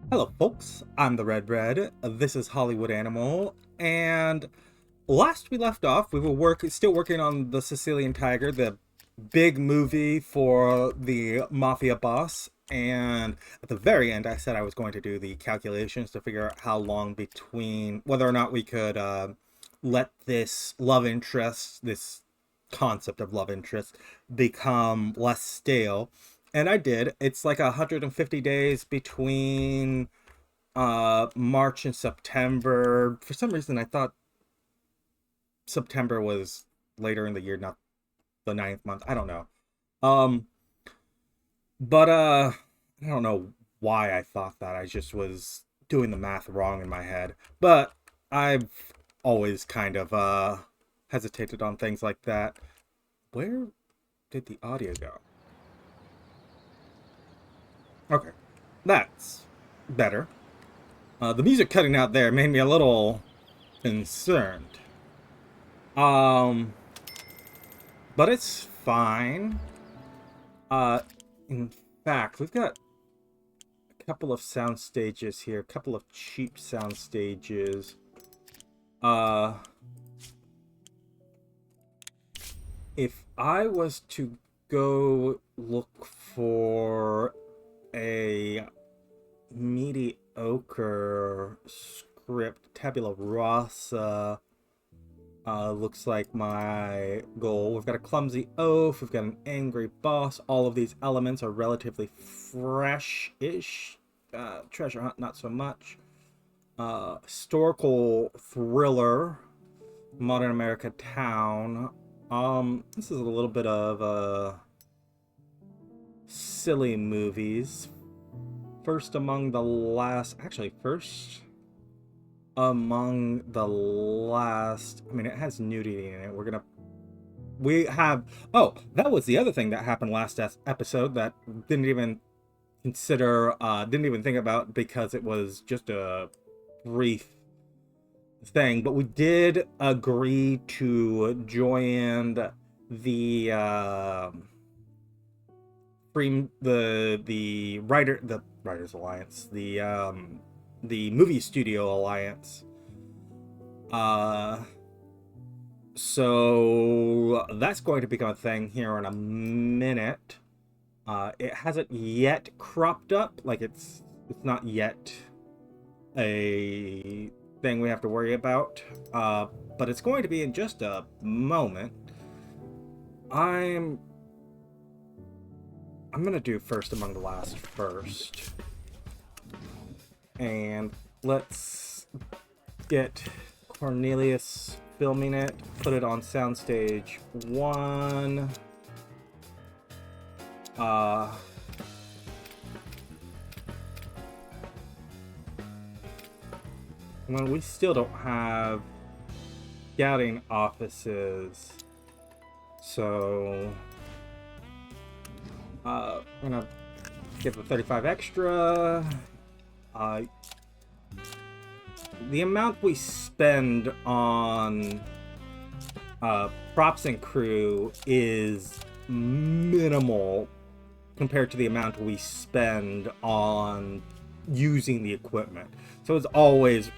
Hello, folks. I'm the Red Red. This is Hollywood Animal, and last we left off, we were still working on the Sicilian Tiger, the big movie for the mafia boss. And at the very end, I said I was going to do the calculations to figure out how long between whether or not we could let this love interest, this concept of love interest, become less stale. And I did. It's like 150 days between March and September. For some reason I thought September was later in the year, not the ninth month. I don't know. Um but I don't know why I thought that. I just was doing the math wrong in my head. But I've always kind of hesitated on things like that. Where did the audio go? Okay. That's better. The music cutting out there made me a little concerned. Um, but it's fine. Uh, in fact, we've got a couple of sound stages here, a couple of cheap sound stages. Uh, if I was to go look for a mediocre script, tabula rasa, looks like my goal. We've got a clumsy oaf, we've got an angry boss. All of these elements are relatively fresh-ish. Treasure hunt, not so much. Historical thriller, modern America town. This is a little bit of silly movies. First among the last, actually first among the last. I mean, it has nudity in it. We have, oh, that was the other thing that happened last episode that didn't even didn't even think about because it was just a brief thing. But we did agree to join the the Writers Alliance, the Movie Studio Alliance. So that's going to become a thing here in a minute. It hasn't yet cropped up, like it's not yet a thing we have to worry about. But it's going to be in just a moment. I'm gonna do First Among the Last first. And let's get Cornelius filming it, put it on soundstage 1. Well, we still don't have scouting offices, so we're gonna get the 35 extra. The amount we spend on props and crew is minimal compared to the amount we spend on using the equipment. So it's always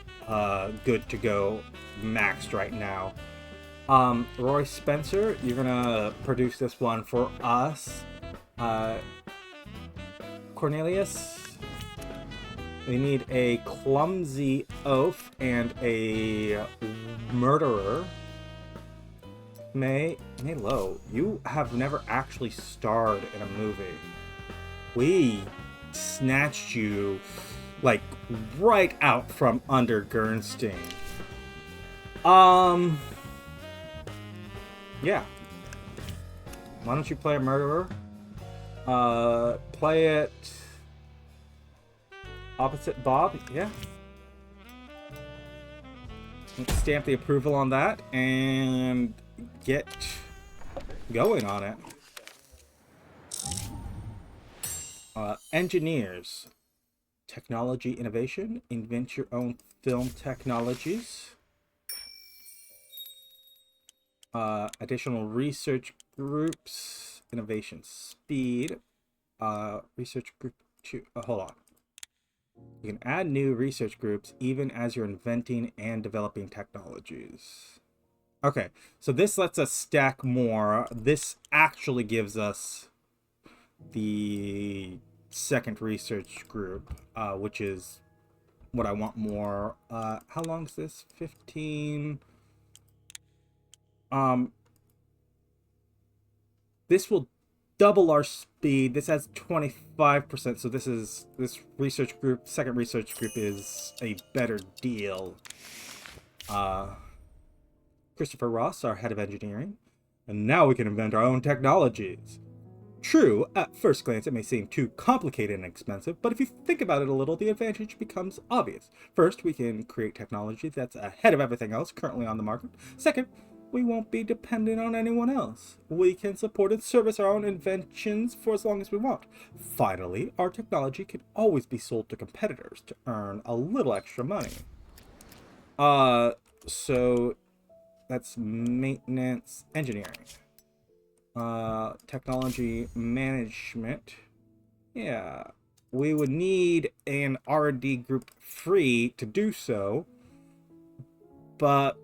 good to go maxed right now. Roy Spencer, you're gonna produce this one for us. Cornelius, we need a clumsy oaf and a murderer. May Low, you have never actually starred in a movie. We snatched you like right out from under Gernstein. Yeah. Why don't you play a murderer? Play it opposite Bob, yeah. Stamp the approval on that and get going on it. Engineers. Technology innovation. Invent your own film technologies. Additional research groups. Innovation speed. Research group 2. Hold on. You can add new research groups even as you're inventing and developing technologies. Okay, so this lets us stack more. This actually gives us the second research group, which is what I want more. How long is this? 15. This will double our speed. This has 25%, so this research group, second research group is a better deal. Christopher Ross, our head of engineering. And now we can invent our own technologies. True, at first glance it may seem too complicated and expensive, but if you think about it a little, the advantage becomes obvious. First, we can create technology that's ahead of everything else currently on the market. Second, we won't be dependent on anyone else. We can support and service our own inventions for as long as we want. Finally, our technology can always be sold to competitors to earn a little extra money. So that's maintenance engineering. Technology management. Yeah, we would need an R&D group free to do so, but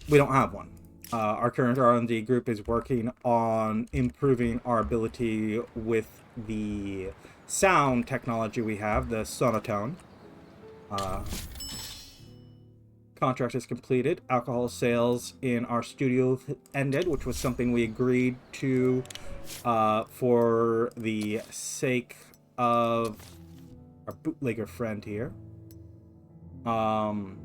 we don't have one. Our current R&D group is working on improving our ability with the sound technology we have, the sonotone. Contract is completed. Alcohol sales in our studio ended, which was something we agreed to for the sake of our bootlegger friend here. I'm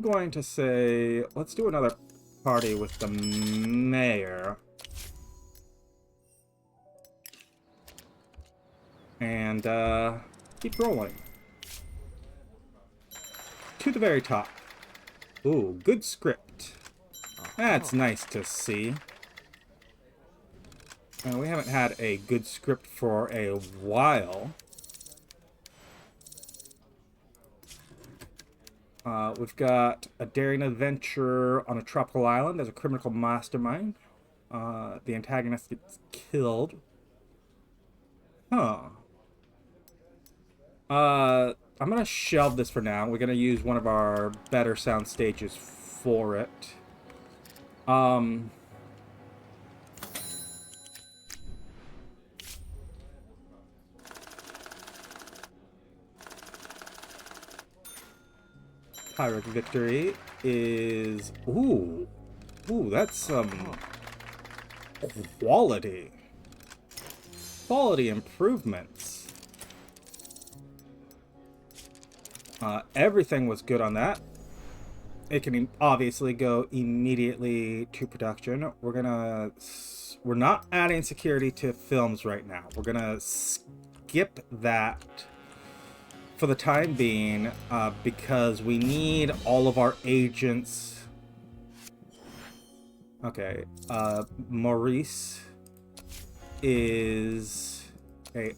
going to say, let's do another party with the mayor. And, keep rolling. To the very top. Ooh, good script. That's nice to see. We haven't had a good script for a while. We've got a daring adventure on a tropical island. There's a criminal mastermind. The antagonist gets killed. Huh. I'm gonna shelve this for now. We're gonna use one of our better sound stages for it. Pyrrhic victory is... Ooh, that's some quality improvements. Everything was good on that. It can obviously go immediately to production. We're not adding security to films right now. We're gonna skip that for the time being, because we need all of our agents. Okay, Maurice is a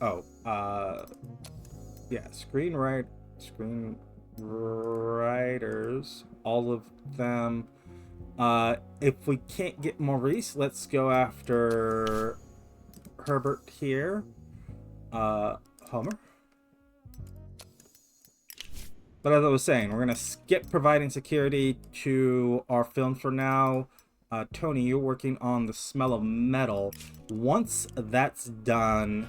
yeah, screenwriters, all of them. If we can't get Maurice, let's go after Herbert here. Homer. But as I was saying, we're going to skip providing security to our film for now. Tony, you're working on the smell of metal. Once that's done,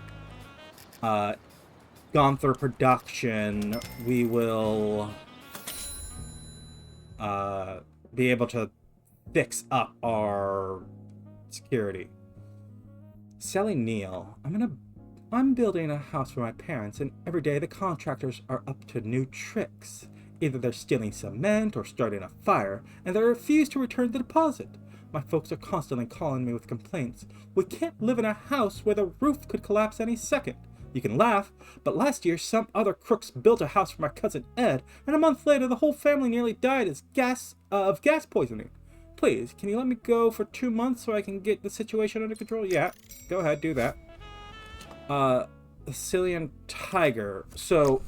gone through production, we will be able to fix up our security. Sally Neal, I'm building a house for my parents, and every day the contractors are up to new tricks. Either they're stealing cement or starting a fire, and they refuse to return the deposit. My folks are constantly calling me with complaints. We can't live in a house where the roof could collapse any second. You can laugh, but last year some other crooks built a house for my cousin Ed, and a month later the whole family nearly died of gas poisoning. Please, can you let me go for 2 months so I can get the situation under control? Yeah, go ahead, do that. Sicilian Tiger. So,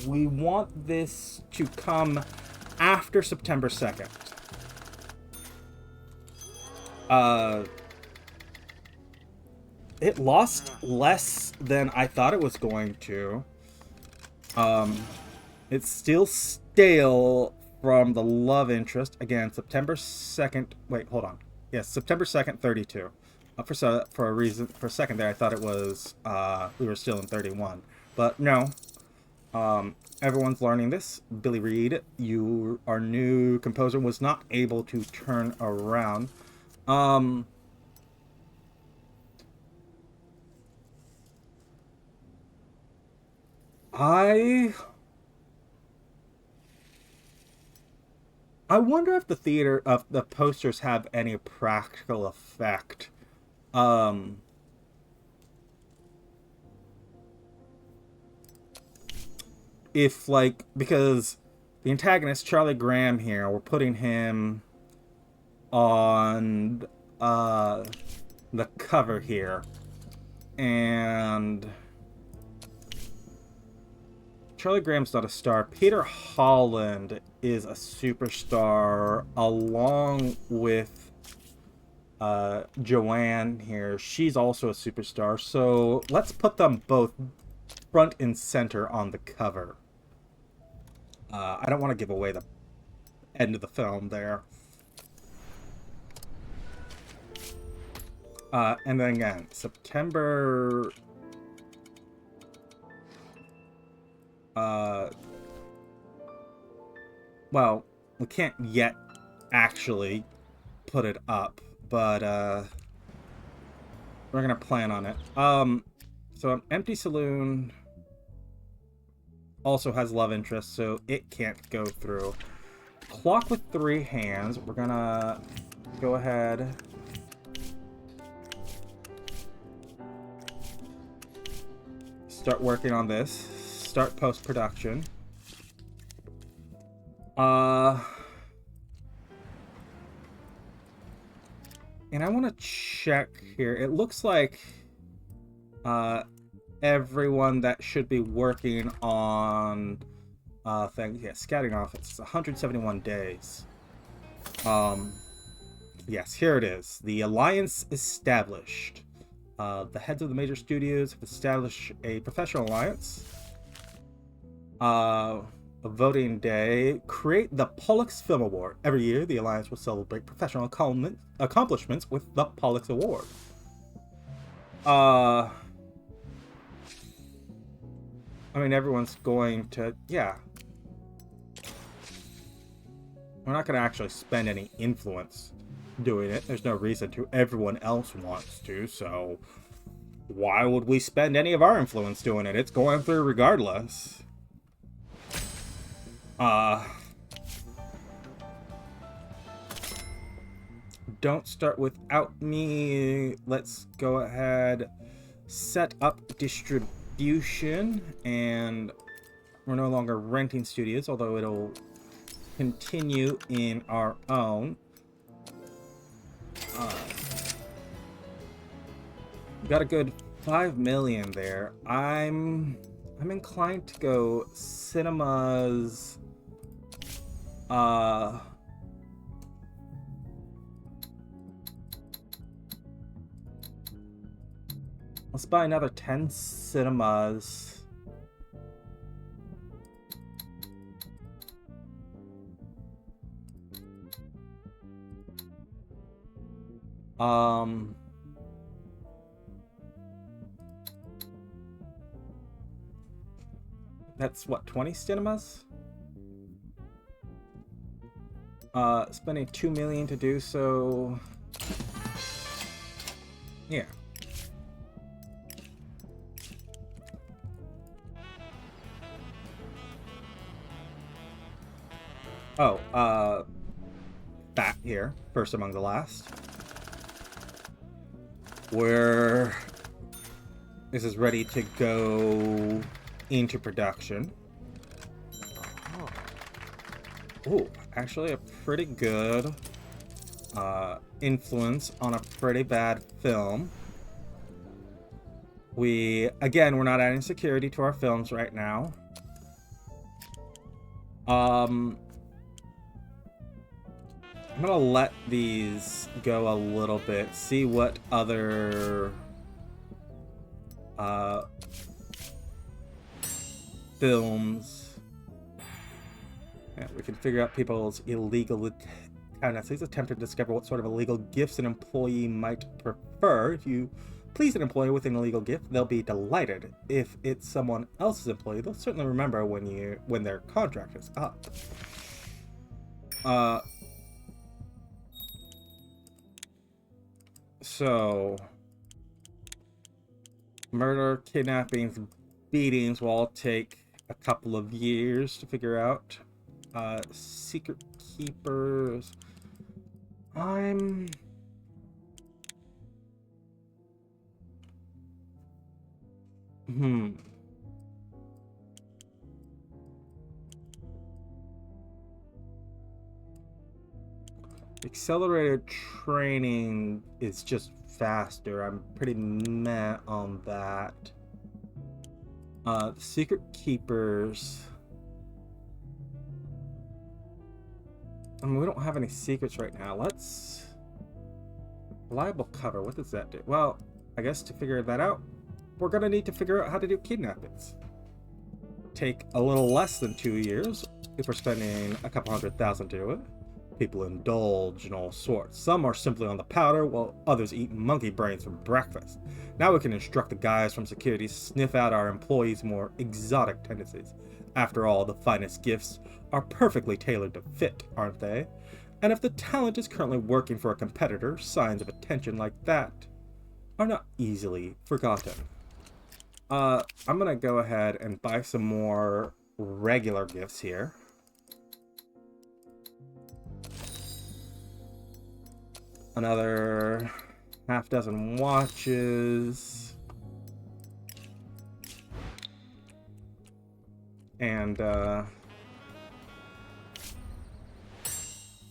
we want this to come after September 2nd. It lost less than I thought it was going to. It's still stale from the love interest. Again, September 2nd. Wait, hold on. Yes, September 2nd, 32. For a second there, I thought it was, we were still in 31. But no. Everyone's learning this. Billy Reed, our new composer, was not able to turn around. I wonder if the posters have any practical effect. If, like, because the antagonist, Charlie Graham here, we're putting him on the cover here. And Charlie Graham's not a star. Peter Holland is a superstar, along with Joanne here. She's also a superstar. So let's put them both front and center on the cover. I don't want to give away the end of the film there. And then again, September... well, we can't yet actually put it up, but we're gonna plan on it. So an empty saloon also has love interest, so it can't go through. Clock with 3 hands. We're gonna go ahead. Start working on this. Start post-production. And I want to check here. It looks like everyone that should be working on things. Yeah, scouting off. It's 171 days. Yes, here it is. The alliance established. The heads of the major studios have established a professional alliance. A voting day. Create the Pollux Film Award. Every year, the alliance will celebrate professional accomplishments with the Pollux Award. I mean, everyone's going to... Yeah. We're not going to actually spend any influence doing it. There's no reason to. Everyone else wants to, so... Why would we spend any of our influence doing it? It's going through regardless. Don't start without me. Let's go ahead, set up distribution, and we're no longer renting studios, although it'll continue in our own. Got a good 5 million there. I'm inclined to go cinemas. Let's buy another 10 cinemas. That's what, 20 cinemas? Spending 2 million to do so. Yeah. Oh, that here, first among the last. Where this is ready to go into production. Ooh, actually a pretty good influence on a pretty bad film. We're not adding security to our films right now. I'm gonna let these go a little bit, see what other films. Yeah, we can figure out people's illegal tendencies, attempt to discover what sort of illegal gifts an employee might prefer. If you please an employee with an illegal gift, they'll be delighted. If it's someone else's employee, they'll certainly remember when their contract is up. So murder, kidnappings, beatings will all take a couple of years to figure out. Secret keepers. Accelerated training is just faster. I'm pretty meh on that. Secret keepers. I mean, we don't have any secrets right now. Let's... Reliable cover, what does that do? Well, I guess to figure that out, we're gonna need to figure out how to do kidnappings. Take a little less than 2 years if we're spending a couple $100,000 to do it. People indulge in all sorts. Some are simply on the powder, while others eat monkey brains for breakfast. Now we can instruct the guys from security to sniff out our employees' more exotic tendencies. After all, the finest gifts are perfectly tailored to fit, aren't they? And if the talent is currently working for a competitor, signs of attention like that are not easily forgotten. I'm gonna go ahead and buy some more regular gifts here. Another half dozen watches. And,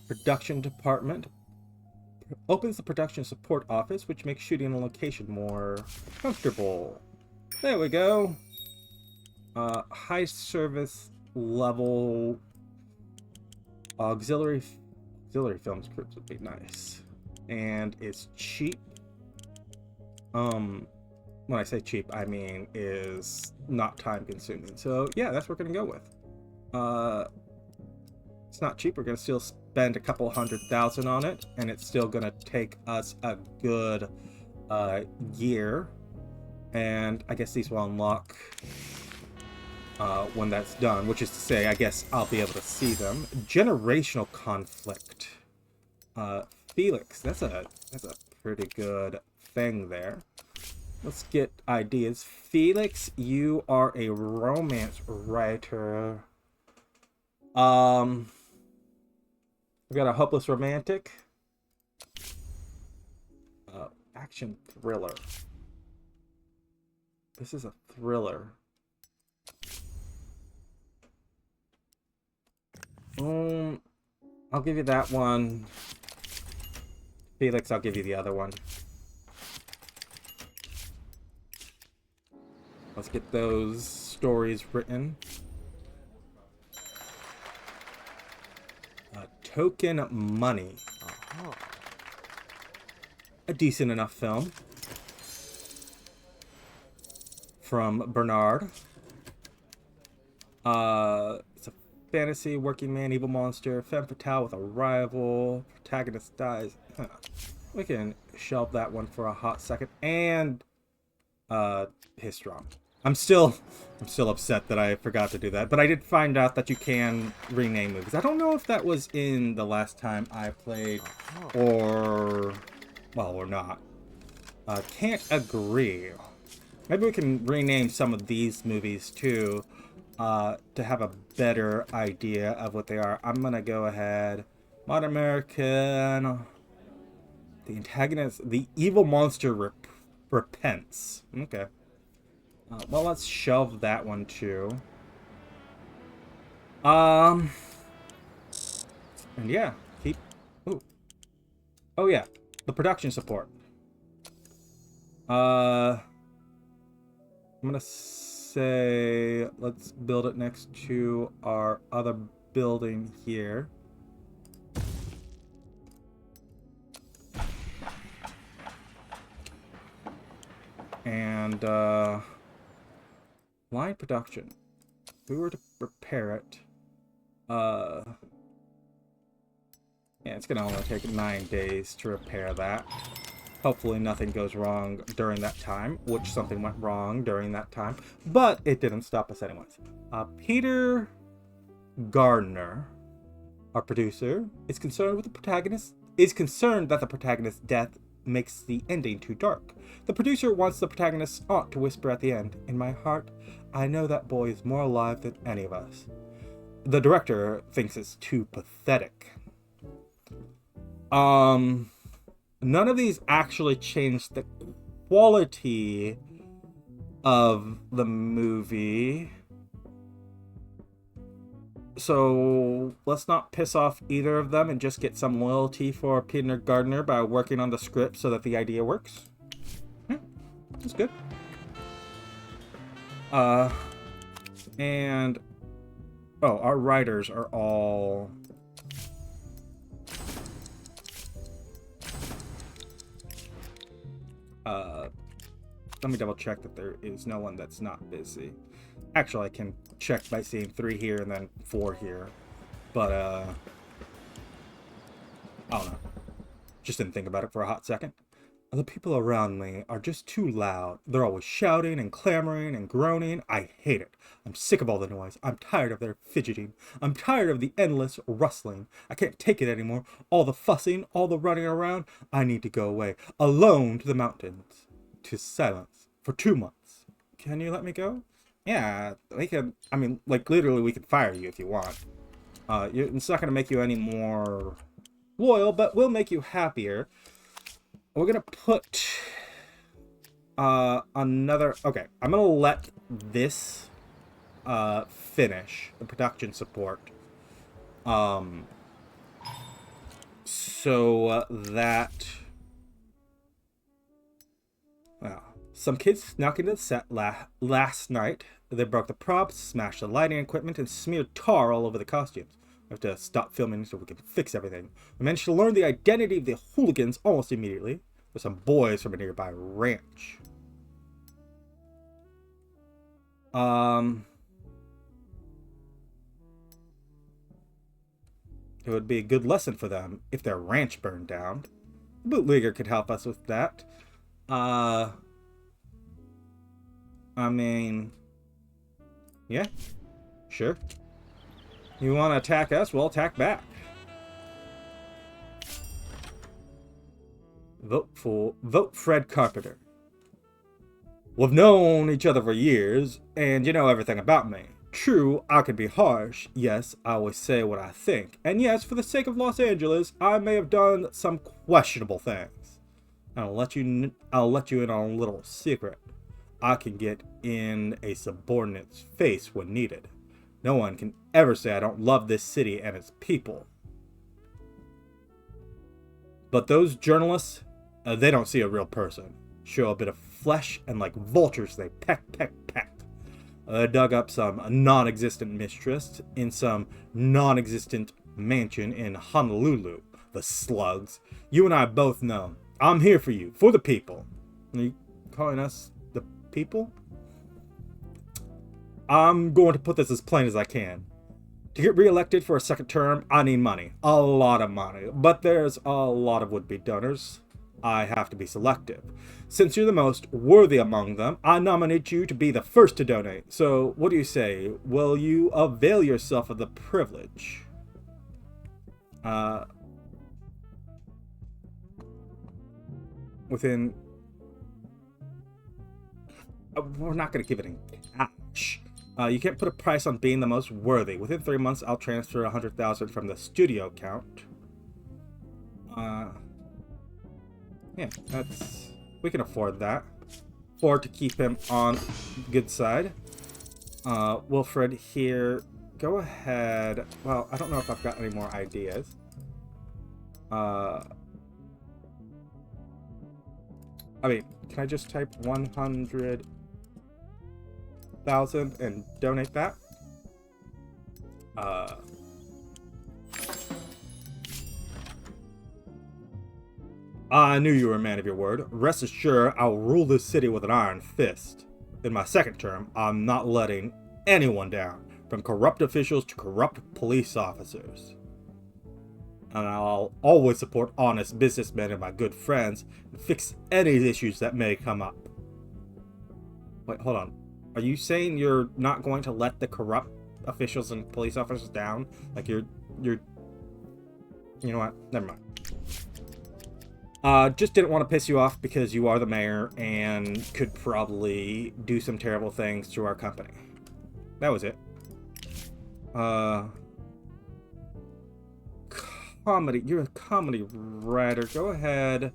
production department. Opens the production support office, which makes shooting on location more comfortable. There we go. High service level auxiliary film scripts would be nice. And it's cheap. When I say cheap, I mean is not time consuming. So yeah, that's what we're gonna go with. It's not cheap. We're gonna still spend a couple $100,000 on it, and it's still gonna take us a good year. And I guess these will unlock when that's done, which is to say, I guess I'll be able to see them. Generational conflict. Felix, that's a pretty good thing there. Let's get ideas. Felix, you are a romance writer. We got a hopeless romantic. Action thriller. This is a thriller. I'll give you that one. Felix, I'll give you the other one. Let's get those stories written. Token Money. A decent enough film. From Bernard. It's a fantasy, working man, evil monster, femme fatale with a rival, protagonist dies. Huh. We can shelve that one for a hot second. And Histron. I'm still upset that I forgot to do that, but I did find out that you can rename movies. I don't know if that was in the last time I played, or not. Can't agree. Maybe we can rename some of these movies too, to have a better idea of what they are. I'm gonna go ahead. Modern American. The antagonist, the evil monster repents. Okay. Well, let's shelve that one too. And yeah, keep. Ooh. Oh yeah, the production support. I'm gonna say let's build it next to our other building here. And, line production. If we were to repair it, yeah, it's gonna only take 9 days to repair that. Hopefully nothing goes wrong during that time, which something went wrong during that time, but it didn't stop us anyways. Peter Gardner, our producer, is concerned that the protagonist's death makes the ending too dark. The producer wants the protagonist's aunt to whisper at the end, "In my heart, I know that boy is more alive than any of us." The director thinks it's too pathetic. None of these actually change the quality of the movie. So let's not piss off either of them and just get some loyalty for Peter Gardner by working on the script so that the idea works. That's good. And oh, our writers are all let me double check that there is no one that's not busy. Actually, I can check by seeing 3 here and then 4 here. But, I don't know. Just didn't think about it for a hot second. The people around me are just too loud. They're always shouting and clamoring and groaning. I hate it. I'm sick of all the noise. I'm tired of their fidgeting. I'm tired of the endless rustling. I can't take it anymore. All the fussing, all the running around. I need to go away. Alone to the mountains. To silence. For 2 months. Can you let me go? Yeah, we can. I mean, like, literally, we can fire you if you want. It's not going to make you any more loyal, but will make you happier. We're going to put another... Okay, I'm going to let this finish, the production support. So that... Well, some kids snuck into the set last night. They broke the props, smashed the lighting equipment, and smeared tar all over the costumes. We have to stop filming so we can fix everything. We managed to learn the identity of the hooligans almost immediately. With some boys from a nearby ranch. It would be a good lesson for them if their ranch burned down. The bootlegger could help us with that. I mean... Yeah, sure. You want to attack us? We'll attack back. Vote Fred Carpenter. We've known each other for years, and you know everything about me. True, I can be harsh. Yes, I always say what I think. And yes, for the sake of Los Angeles, I may have done some questionable things. I'll let you in on a little secret. I can get in a subordinate's face when needed. No one can ever say I don't love this city and its people. But those journalists, they don't see a real person. Show a bit of flesh, and like vultures, they peck, peck, peck. They dug up some non-existent mistress in some non-existent mansion in Honolulu. The slugs. You and I both know. I'm here for you, for the people. Are you calling us the people? I'm going to put this as plain as I can. To get re-elected for a second term, I need money. A lot of money. But there's a lot of would-be donors. I have to be selective. Since you're the most worthy among them, I nominate you to be the first to donate. So, what do you say? Will you avail yourself of the privilege? We're not going to give it in cash. You can't put a price on being the most worthy. Within 3 months, I'll transfer 100,000 from the studio account. Yeah, we can afford that. Afford to keep him on the good side. Wilfred here, go ahead. Well, I don't know if I've got any more ideas. I mean, can I just type 100,000 and donate that? I knew you were a man of your word. Rest assured, I'll rule this city with an iron fist. In my second term, I'm not letting anyone down, from corrupt officials to corrupt police officers. And I'll always support honest businessmen and my good friends and fix any issues that may come up. Wait, hold on. Are you saying you're not going to let the corrupt officials and police officers down? Like you're you know what? Never mind. Just didn't want to piss you off because you are the mayor and could probably do some terrible things to our company. That was it. Comedy. You're a comedy writer. Go ahead.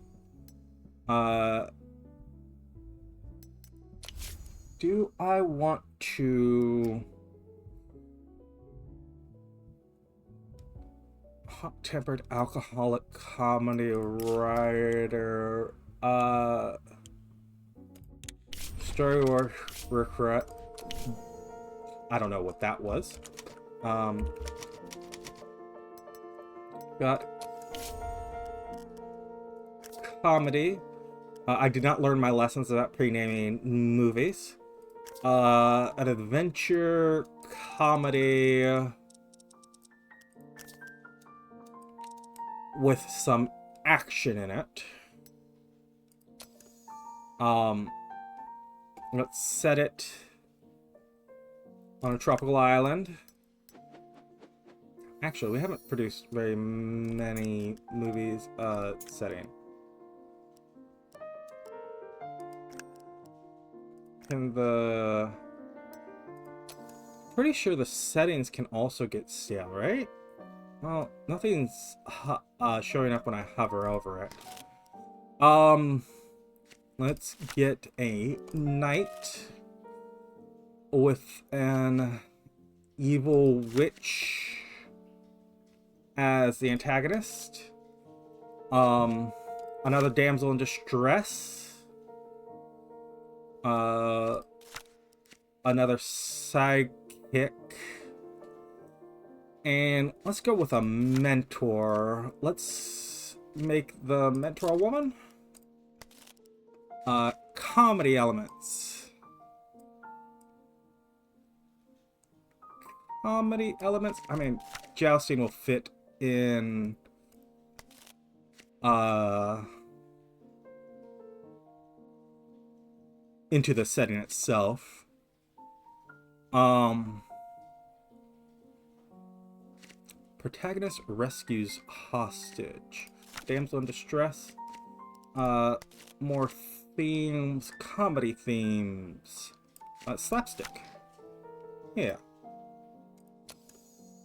Do I want to... hot-tempered alcoholic comedy writer, story or regret. I don't know what that was. Got comedy. I did not learn my lessons about pre-naming movies. An adventure comedy with some action in it. Let's set it on a tropical island. Actually, we haven't produced very many movies setting. And pretty sure the settings can also get stale, right? Well, nothing's showing up when I hover over it. Let's get a knight with an evil witch as the antagonist. Another damsel in distress. Another sidekick. And let's go with a mentor. Let's make the mentor a woman. Comedy elements. Comedy elements. I mean, jousting will fit in into the setting itself. Protagonist rescues hostage. Damsel in distress. More themes. Comedy themes. Slapstick. Yeah.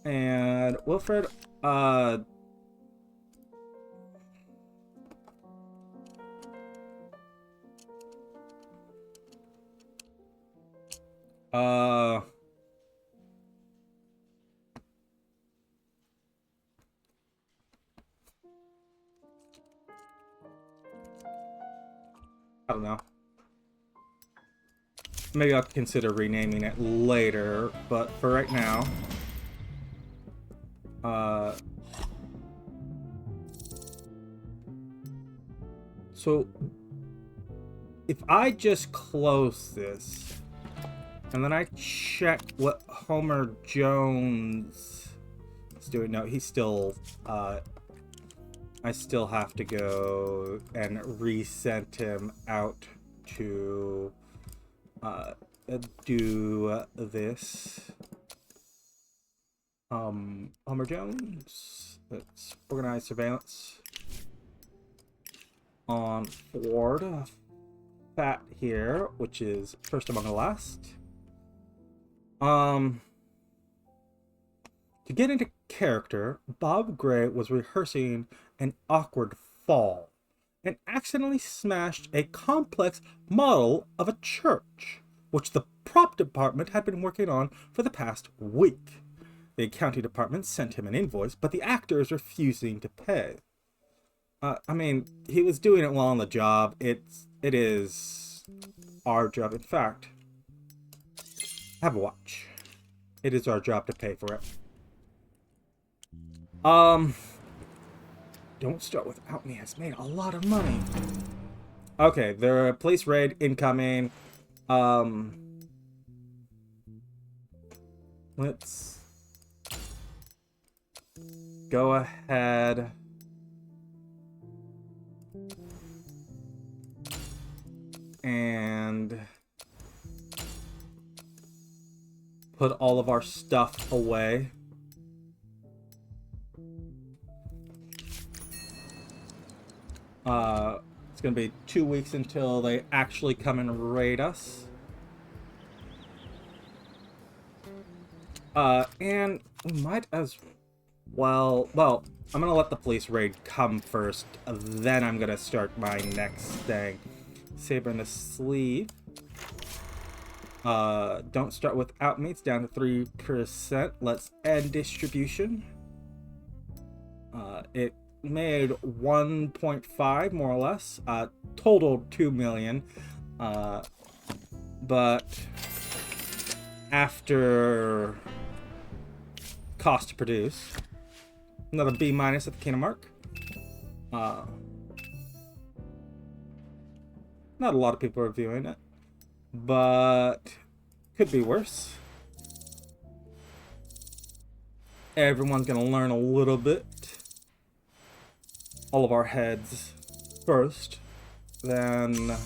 And Wilfred, I don't know. Maybe I'll consider renaming it later, but for right now, so if I just close this and then I check what Homer Jones is doing, no, he's still, I still have to go and resend him out to do this. Homer Jones. Let's organize surveillance on Ford Fat here, which is first among the last. To get into character, Bob Gray was rehearsing an awkward fall and accidentally smashed a complex model of a church, which the prop department had been working on for the past week. The accounting department sent him an invoice, but the actor is refusing to pay. I mean, he was doing it while on the job. It is our job. In fact, have a watch. It is our job to pay for it. Don't Start Without Me has made a lot of money. Okay, the police raid incoming. Let's go ahead. And put all of our stuff away. It's gonna be 2 weeks until they actually come and raid us. And we might as well, I'm gonna let the police raid come first, then I'm gonna start my next thing. Saber in the sleeve. Don't Start Without Me, it's down to 3%. Let's end distribution. It made 1.5 more or less, total 2 million, but after cost to produce, another B- at the Kingdom mark. Not a lot of people are viewing it, but could be worse. Everyone's gonna learn a little bit. All of our heads first, then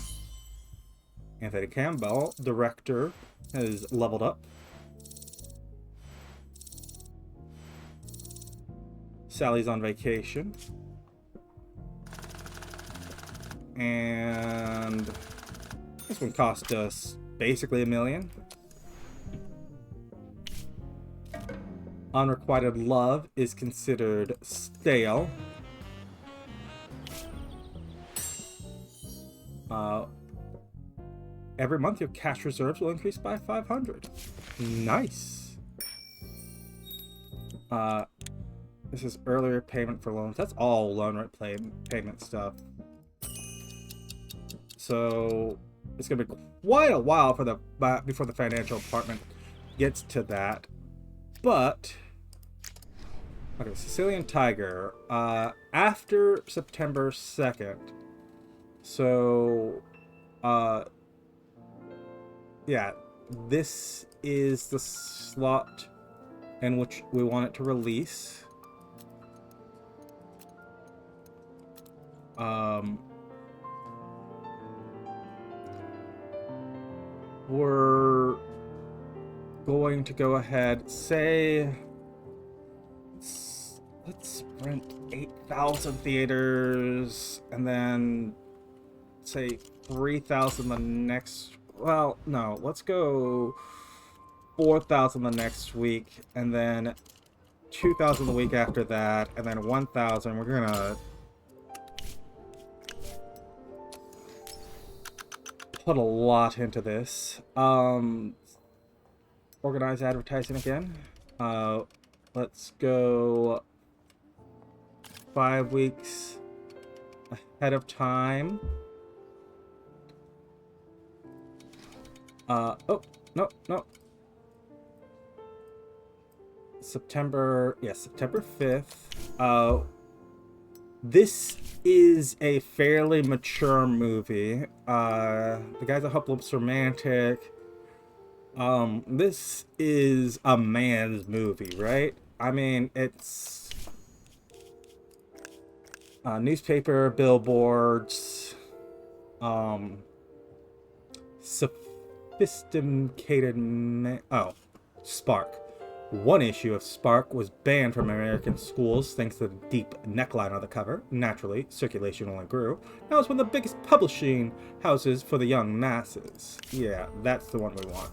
Anthony Campbell, director, has leveled up. Sally's on vacation. And this one cost us basically $1 million. Unrequited Love is considered stale. Every month your cash reserves will increase by 500. Nice. This is earlier payment for loans. That's all loan rate payment stuff. So it's gonna be quite a while for before the financial department gets to that. But okay, Sicilian Tiger. After September 2nd. So yeah, this is the slot in which we want it to release. We're going to go ahead, say, let's rent 8,000 theaters, and then say 3,000 the next, well, no, let's go 4,000 the next week, and then 2,000 the week after that, and then 1,000. We're gonna put a lot into this. Organize advertising again. Let's go 5 weeks ahead of time. Oh, no. September 5th. This is a fairly mature movie. The guy's a hopeless romantic. This is a man's movie, right? I mean, it's newspaper, billboards, sophisticated Spark. One issue of Spark was banned from American schools thanks to the deep neckline on the cover. Naturally, circulation only grew. Now it's one of the biggest publishing houses for the young masses. Yeah, that's the one we want.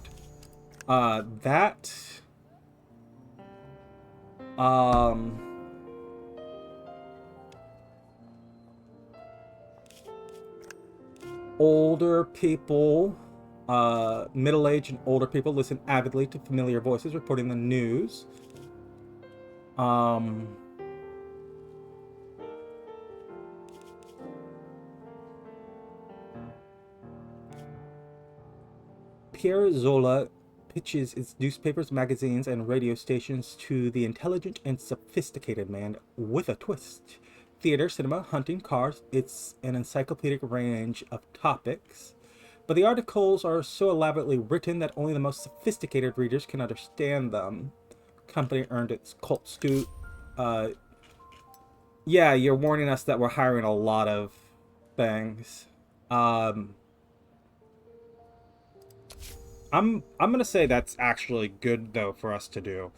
Older people, middle-aged and older people listen avidly to familiar voices reporting the news. Pierre Zola pitches its newspapers, magazines, and radio stations to the intelligent and sophisticated man with a twist. theater, cinema, hunting, cars. It's an encyclopedic range of topics. But the articles are so elaborately written that only the most sophisticated readers can understand them. Company earned its cult scoot. Yeah, you're warning us that we're hiring a lot of things. Um, I'm gonna say that's actually good though for us to do.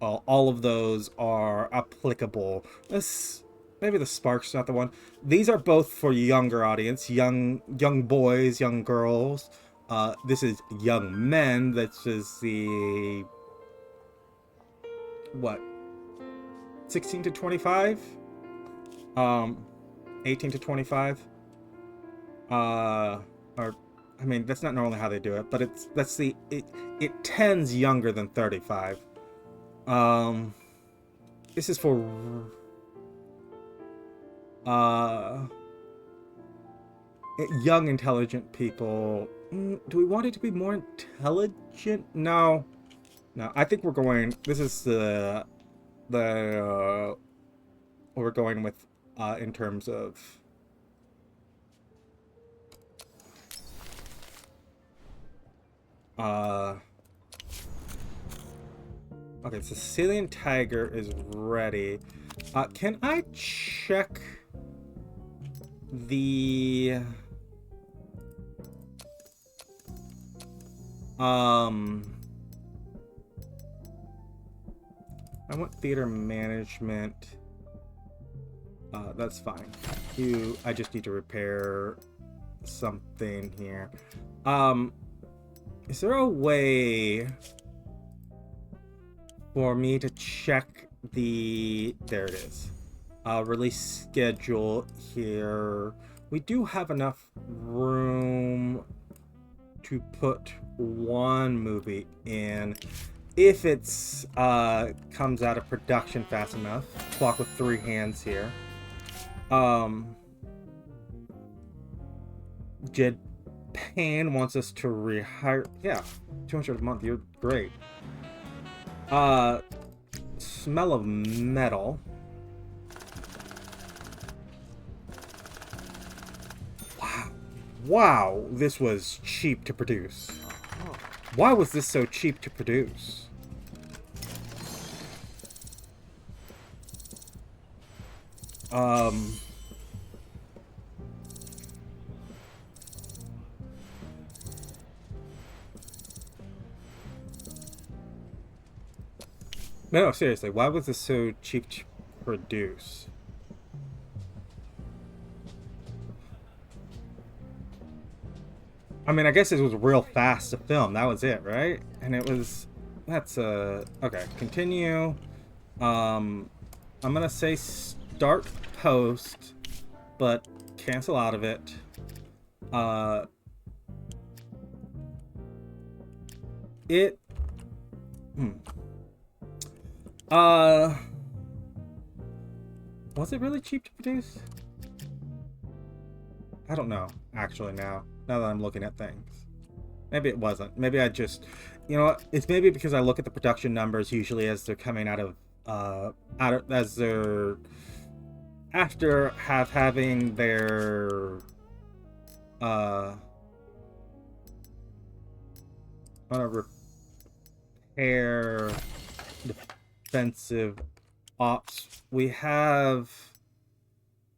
All of those are applicable. This maybe the Spark's not the one. These are both for younger audience, young boys, young girls. This is young men. This is the what 16 to 25, um, 18 to 25. Or I mean that's not normally how they do it, but it tends younger than 35. Um, this is for uh young intelligent people. Do we want it to be more intelligent? No, no. I think we're going. This is the what we're going with in terms of. Okay, Sicilian Tiger is ready. Can I check the I want theater management. That's fine. I just need to repair something here. Is there a way for me to check there it is. Release schedule here. We do have enough room to put one movie in if it's comes out of production fast enough. Clock with 3 hands here. Japan wants us to rehire. Yeah, 200 a month. You're great. Smell of metal. Wow, this was cheap to produce. Why was this so cheap to produce? No, seriously, why was this so cheap to produce? I mean, I guess it was real fast to film. That was it, right? And it was... That's, okay, continue. I'm gonna say start post, but cancel out of it. Was it really cheap to produce? I don't know, actually, now that I'm looking at things. Maybe it wasn't. Maybe I just, you know what? It's maybe because I look at the production numbers usually as they're coming out of as they're after having their on a repair defensive ops. We have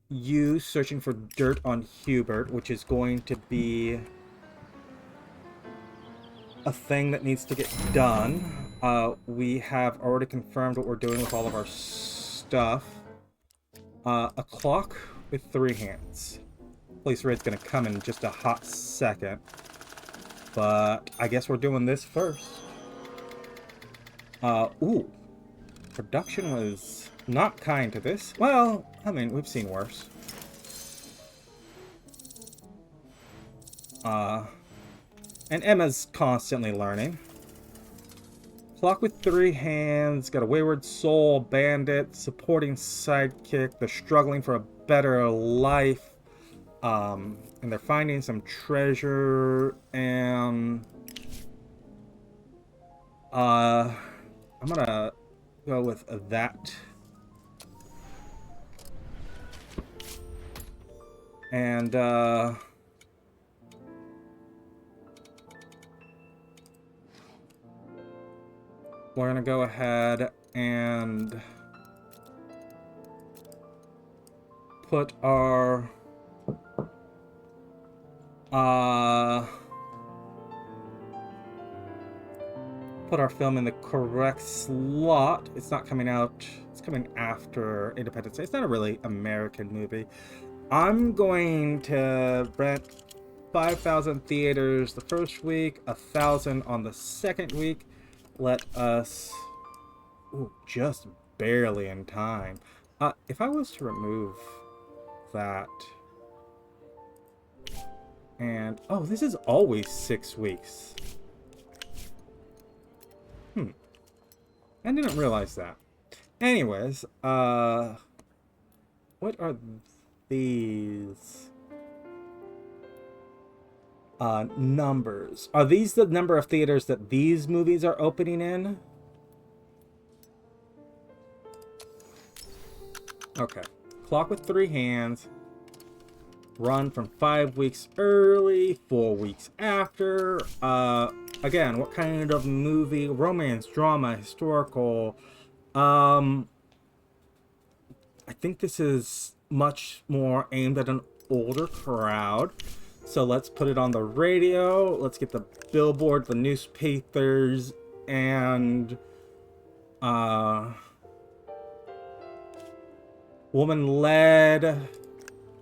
you searching for dirt on Hubert, which is going to be a thing that needs to get done. We have already confirmed what we're doing with all of our stuff. A clock with 3 hands. Police raid's gonna come in just a hot second. But I guess we're doing this first. Ooh. Production was not kind to this. Well, I mean, we've seen worse. And Emma's constantly learning. Clock with 3 hands, got a wayward soul, bandit, supporting sidekick, they're struggling for a better life. And they're finding some treasure, and I'm gonna go with that. And, we're gonna go ahead and put our, film in the correct slot. It's not coming out, it's coming after Independence Day. It's not a really American movie. I'm going to rent 5,000 theaters the first week, 1,000 on the second week. Let us... Ooh, just barely in time. If I was to remove that... And... Oh, this is always 6 weeks. I didn't realize that. Anyways, what are these numbers? Are these the number of theaters that these movies are opening in? Okay. Clock with 3 hands. Run from 5 weeks early, 4 weeks after. Again, what kind of movie? Romance, drama, historical. I think this is much more aimed at an older crowd. So let's put it on the radio. Let's get the billboard, the newspapers, and woman-led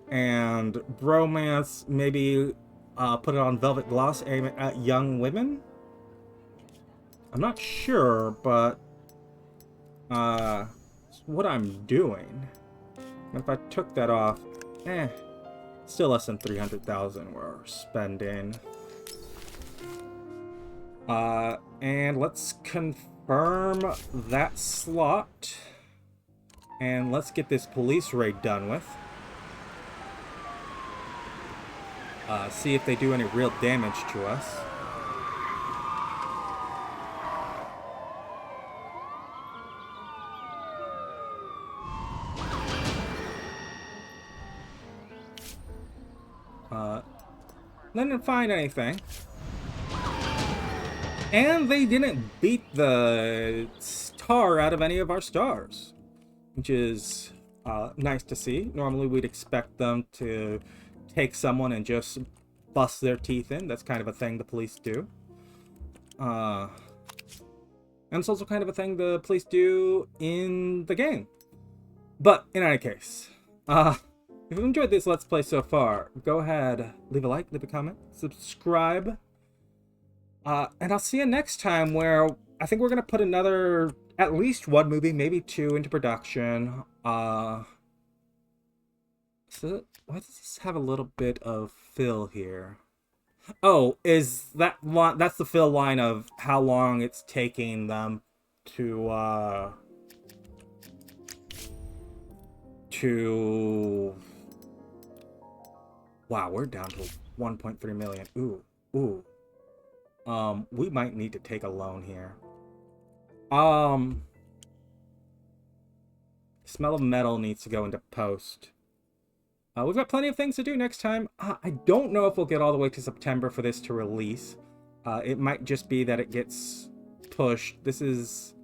and romance. Maybe put it on velvet gloss, aim it at young women. I'm not sure, but it's what I'm doing. And if I took that off, still less than 300,000 we're spending. And let's confirm that slot. And let's get this police raid done with. See if they do any real damage to us. Didn't find anything. And they didn't beat the star out of any of our stars, which is nice to see. Normally we'd expect them to take someone and just bust their teeth in. That's kind of a thing the police do. And it's also kind of a thing the police do in the game. But in any case, if you enjoyed this Let's Play so far, go ahead, leave a like, leave a comment, subscribe. And I'll see you next time, where I think we're going to put at least one movie, maybe 2 into production. So why does this have a little bit of fill here? Oh, is that that's the fill line of how long it's taking them to wow, we're down to 1.3 million. Ooh. We might need to take a loan here. Smell of Metal needs to go into post. We've got plenty of things to do next time. I don't know if we'll get all the way to September for this to release. It might just be that it gets pushed. These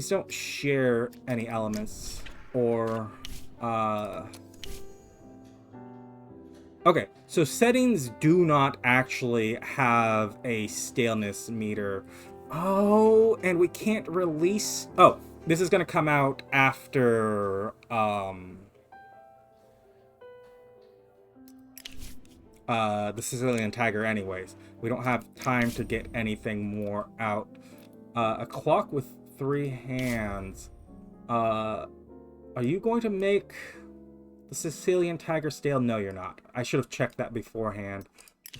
don't share any elements or, okay, so settings do not actually have a staleness meter. Oh, and we can't release... Oh, this is going to come out after, the Sicilian Tiger anyways. We don't have time to get anything more out. A clock with 3 hands. Are you going to make the Sicilian Tiger stale? No, you're not. I should have checked that beforehand.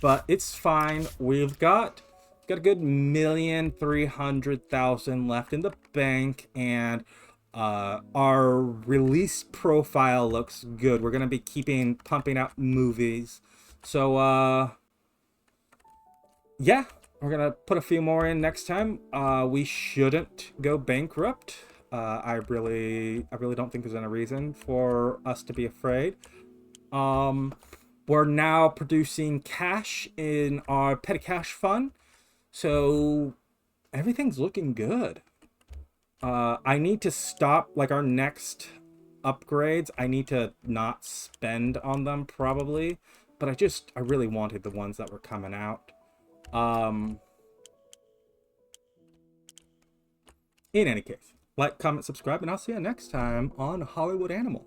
But it's fine. We've got a good 1,300,000 left in the bank, and our release profile looks good. We're gonna be pumping out movies. So yeah, we're gonna put a few more in next time. We shouldn't go bankrupt. I really don't think there's any reason for us to be afraid. We're now producing cash in our petty cash fund, so everything's looking good. I need to stop, like, our next upgrades. I need to not spend on them, probably. But I really wanted the ones that were coming out. In any case, like, comment, subscribe, and I'll see you next time on Hollywood Animal.